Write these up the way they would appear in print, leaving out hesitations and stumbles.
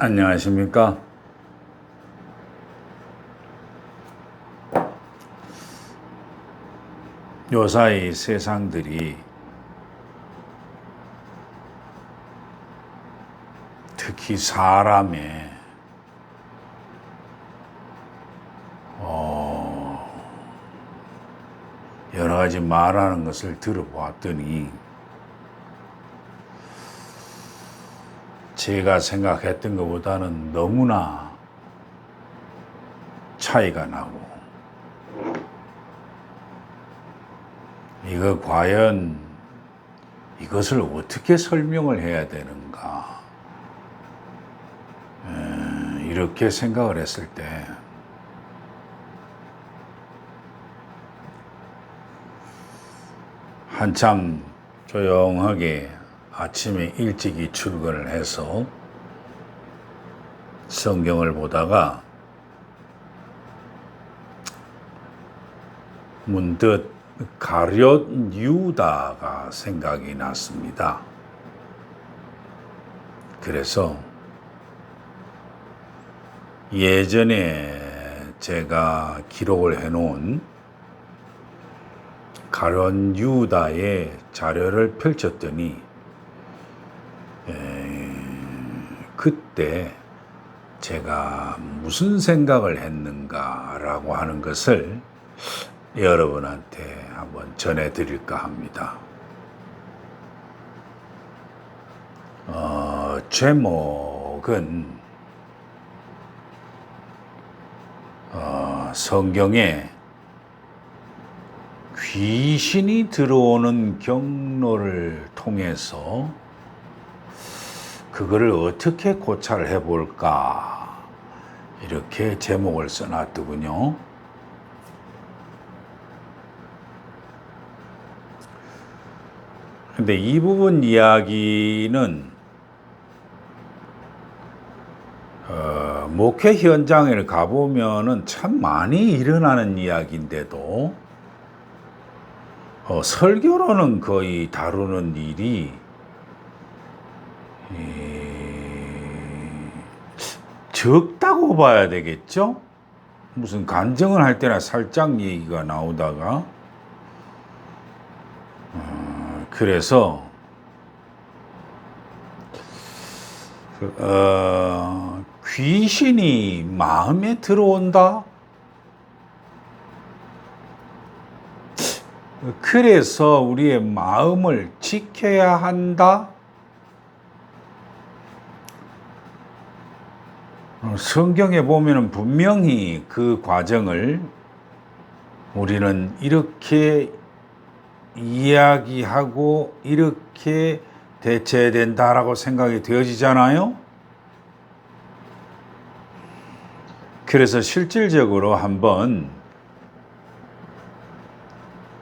안녕하십니까? 요사이 세상들이 특히 사람의 여러 가지 말하는 것을 들어보았더니 제가 생각했던 것보다는 너무나 차이가 나고, 이거 과연 이것을 어떻게 설명을 해야 되는가, 이렇게 생각을 했을 때 한참 조용하게 아침에 일찍이 출근을 해서 성경을 보다가 문득 가룟 유다가 생각이 났습니다. 그래서 예전에 제가 기록을 해놓은 가룟 유다의 자료를 펼쳤더니 그때 제가 무슨 생각을 했는가라고 하는 것을 여러분한테 한번 전해드릴까 합니다. 제목은 성경에 귀신이 들어오는 경로를 통해서 그거를 어떻게 고찰을 해볼까, 이렇게 제목을 써놨더군요. 근데 이 부분 이야기는 목회 현장에 가보면은 참 많이 일어나는 이야기인데도 설교로는 거의 다루는 일이 적다고 봐야 되겠죠? 무슨 간증을 할 때나 살짝 얘기가 나오다가 그래서 귀신이 마음에 들어온다? 그래서 우리의 마음을 지켜야 한다? 성경에 보면은 분명히 그 과정을 우리는 이렇게 이야기하고 이렇게 대처해야 된다라고 생각이 되어지잖아요. 그래서 실질적으로 한번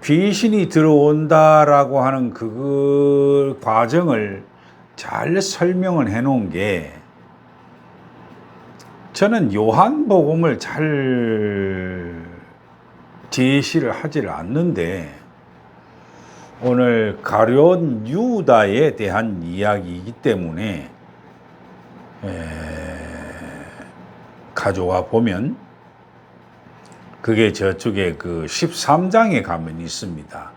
귀신이 들어온다라고 하는 그 과정을 잘 설명을 해 놓은 게, 저는 요한복음을 잘 제시를 하지를 않는데 오늘 가룟 유다에 대한 이야기이기 때문에 가져와 보면 그게 저쪽에 그 13장에 가면 있습니다.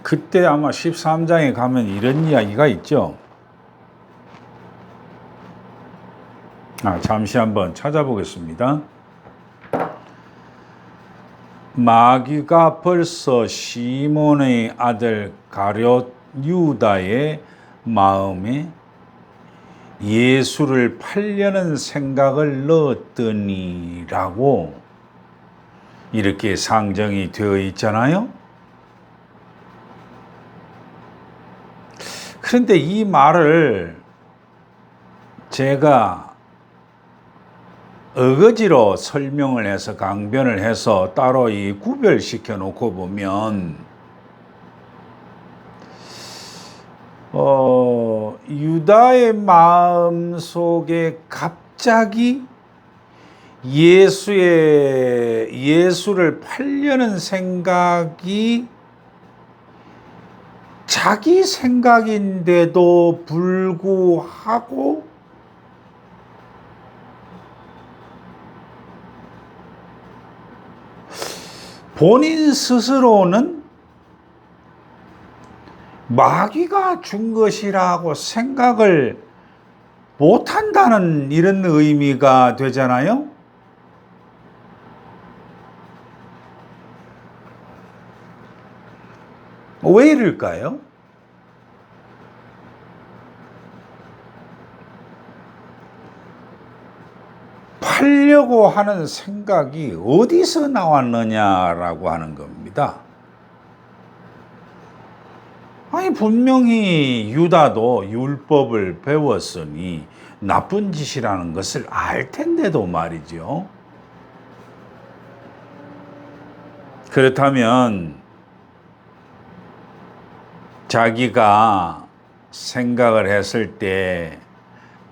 그때 아마 13장에 가면 이런 이야기가 있죠. 잠시 한번 찾아보겠습니다. 마귀가 벌써 시몬의 아들 가룟 유다의 마음에 예수를 팔려는 생각을 넣었더니라고 이렇게 상정이 되어 있잖아요. 그런데 이 말을 제가 어거지로 설명을 해서 강변을 해서 따로 이 구별시켜 놓고 보면 유다의 마음 속에 갑자기 예수를 팔려는 생각이 자기 생각인데도 불구하고 본인 스스로는 마귀가 준 것이라고 생각을 못한다는 이런 의미가 되잖아요. 왜 이럴까요? 팔려고 하는 생각이 어디서 나왔느냐라고 하는 겁니다. 아니, 분명히 유다도 율법을 배웠으니 나쁜 짓이라는 것을 알 텐데도 말이죠. 그렇다면 자기가 생각을 했을 때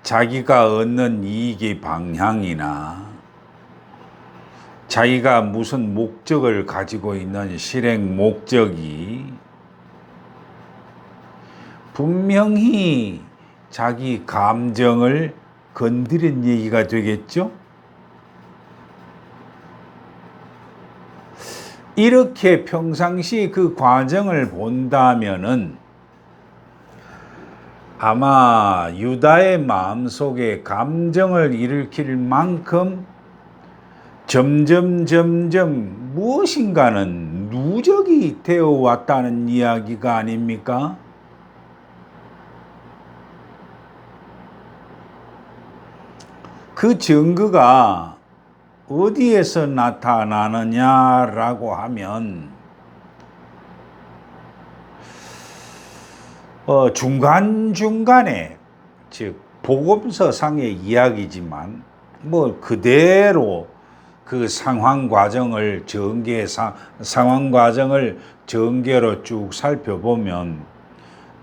자기가 얻는 이익의 방향이나 자기가 무슨 목적을 가지고 있는 실행 목적이 분명히 자기 감정을 건드린 얘기가 되겠죠? 이렇게 평상시 그 과정을 본다면은 아마 유다의 마음속에 감정을 일으킬 만큼 점점 무엇인가는 누적이 되어 왔다는 이야기가 아닙니까? 그 증거가 어디에서 나타나느냐라고 하면 중간중간에, 즉 복음서상의 이야기지만 뭐 그대로 그 상황 과정을 전개로 쭉 살펴보면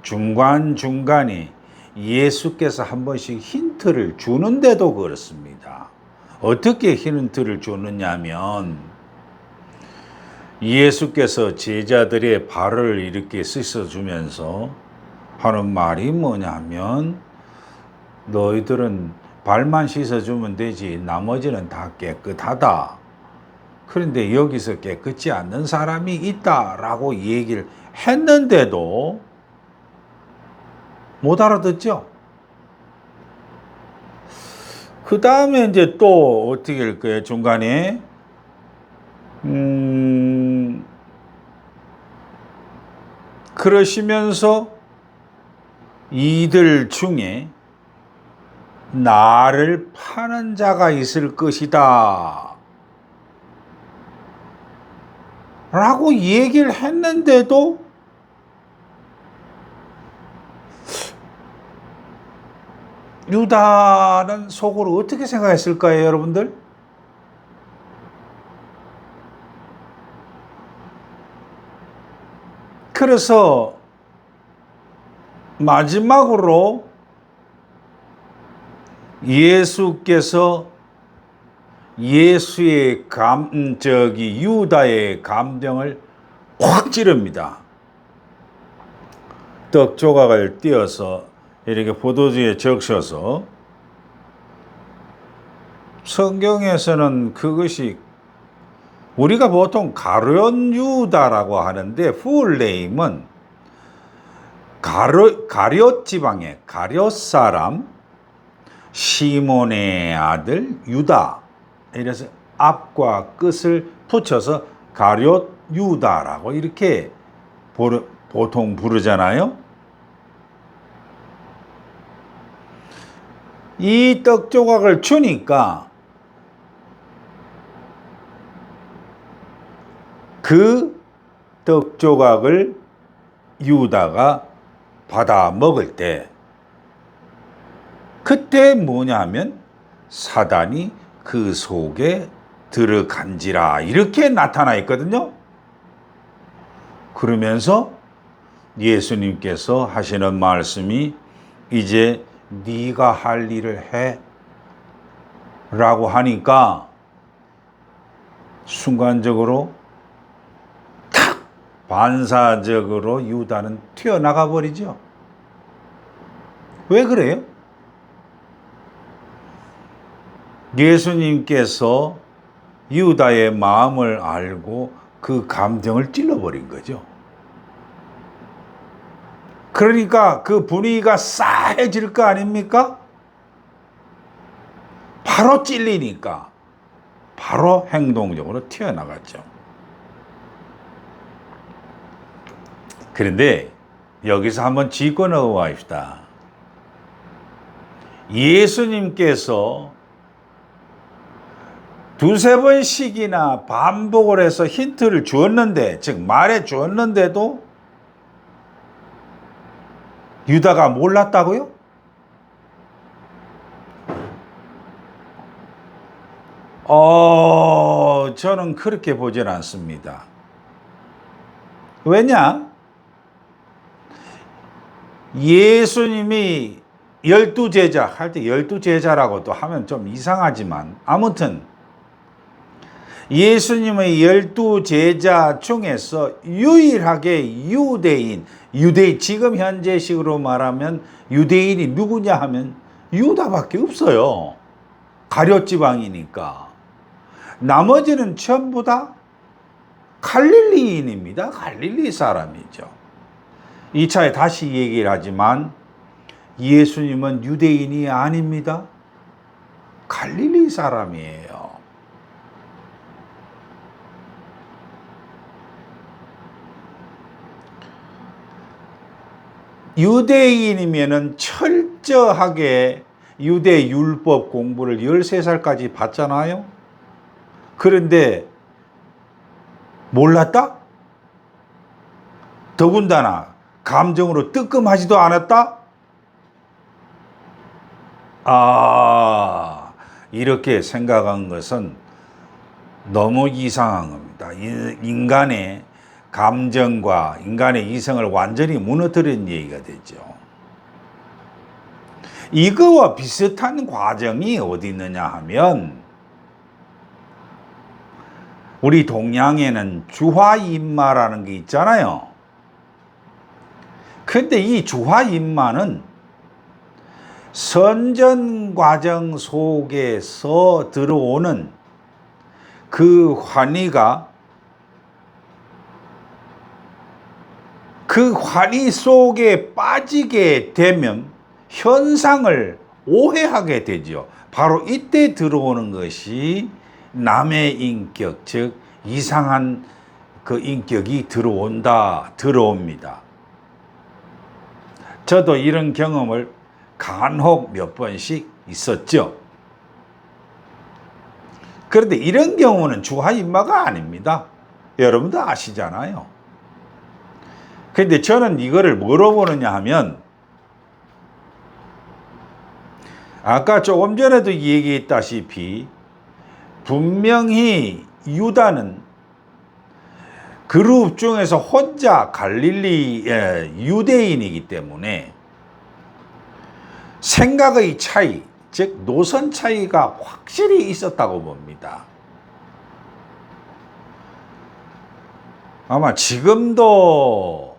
중간중간에 예수께서 한 번씩 힌트를 주는데도 그렇습니다. 어떻게 힌트를 주느냐면 예수께서 제자들의 발을 이렇게 씻어주면서 하는 말이 뭐냐면 너희들은 발만 씻어주면 되지 나머지는 다 깨끗하다. 그런데 여기서 깨끗지 않는 사람이 있다라고 얘기를 했는데도 못 알아듣죠? 그 다음에 이제 또 어떻게 할 거예요? 중간에 그러시면서 이들 중에 나를 파는 자가 있을 것이다 라고 얘기를 했는데도 유다는 속으로 어떻게 생각했을까요, 여러분들? 그래서 마지막으로 예수께서 예수의 유다의 감정을 확 찌릅니다. 떡 조각을 띄어서 이렇게 포도주에 적셔서 성경에서는 그것이 우리가 보통 가룟 유다라고 하는데 풀네임은 가룟 지방의 가룟 사람 시몬의 아들 유다, 이래서 앞과 끝을 붙여서 가룟 유다라고 이렇게 보통 부르잖아요. 이 떡 조각을 주니까 그 떡 조각을 유다가 받아 먹을 때 그때 뭐냐 하면 사단이 그 속에 들어간지라 이렇게 나타나 있거든요. 그러면서 예수님께서 하시는 말씀이 이제 네가 할 일을 해 라고 하니까 순간적으로 탁 반사적으로 유다는 튀어나가 버리죠. 왜 그래요? 예수님께서 유다의 마음을 알고 그 감정을 찔러버린 거죠. 그러니까 그 분위기가 싸해질 거 아닙니까? 바로 찔리니까 바로 행동적으로 튀어나갔죠. 그런데 여기서 한번 짚고 넘어갑시다. 예수님께서 두세 번씩이나 반복을 해서 힌트를 주었는데, 즉 말해 주었는데도 유다가 몰랐다고요? 저는 그렇게 보질 않습니다. 왜냐? 예수님이 12제자 할 때 12제자라고 또 하면 좀 이상하지만 아무튼 예수님의 12제자 중에서 유일하게 유대인, 지금 현재식으로 말하면 유대인이 누구냐 하면 유다밖에 없어요. 가룟지방이니까. 나머지는 전부 다 갈릴리인입니다. 갈릴리 사람이죠. 2차에 다시 얘기를 하지만 예수님은 유대인이 아닙니다. 갈릴리 사람이에요. 유대인이면은 철저하게 유대 율법 공부를 13살까지 받잖아요. 그런데 몰랐다? 더군다나 감정으로 뜨끔하지도 않았다? 이렇게 생각한 것은 너무 이상한 겁니다. 인간의 감정과 인간의 이성을 완전히 무너뜨린 얘기가 되죠. 이거와 비슷한 과정이 어디 있느냐 하면 우리 동양에는 주화인마라는 게 있잖아요. 근데 이 주화인마는 선전 과정 속에서 들어오는 그 환희가 그 환희 속에 빠지게 되면 현상을 오해하게 되죠. 바로 이때 들어오는 것이 남의 인격, 즉 이상한 그 인격이 들어옵니다. 저도 이런 경험을 간혹 몇 번씩 있었죠. 그런데 이런 경우는 주화인마가 아닙니다. 여러분도 아시잖아요. 그런데 저는 이거를 뭐로 보느냐 하면 아까 조금 전에도 얘기했다시피 분명히 유다는 그룹 중에서 혼자 갈릴리 유대인이기 때문에 생각의 차이, 즉 노선 차이가 확실히 있었다고 봅니다. 아마 지금도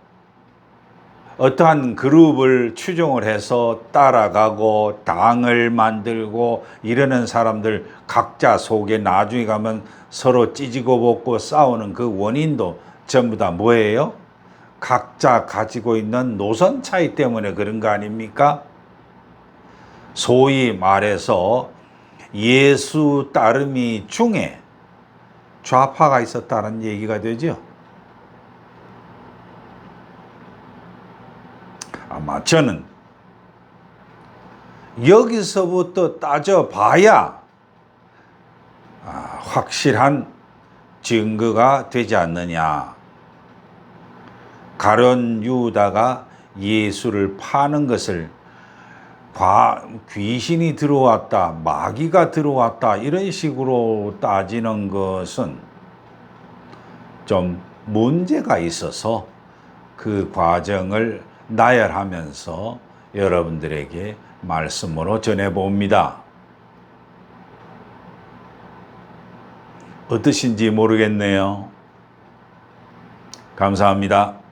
어떠한 그룹을 추종을 해서 따라가고 당을 만들고 이러는 사람들 각자 속에 나중에 가면 서로 찌지고 볶고 싸우는 그 원인도 전부 다 뭐예요? 각자 가지고 있는 노선 차이 때문에 그런 거 아닙니까? 소위 말해서 예수 따름이 중에 좌파가 있었다는 얘기가 되죠. 아마 저는 여기서부터 따져봐야 확실한 증거가 되지 않느냐. 가룟 유다가 예수를 파는 것을 귀신이 들어왔다, 마귀가 들어왔다 이런 식으로 따지는 것은 좀 문제가 있어서 그 과정을 나열하면서 여러분들에게 말씀으로 전해봅니다. 어떠신지 모르겠네요. 감사합니다.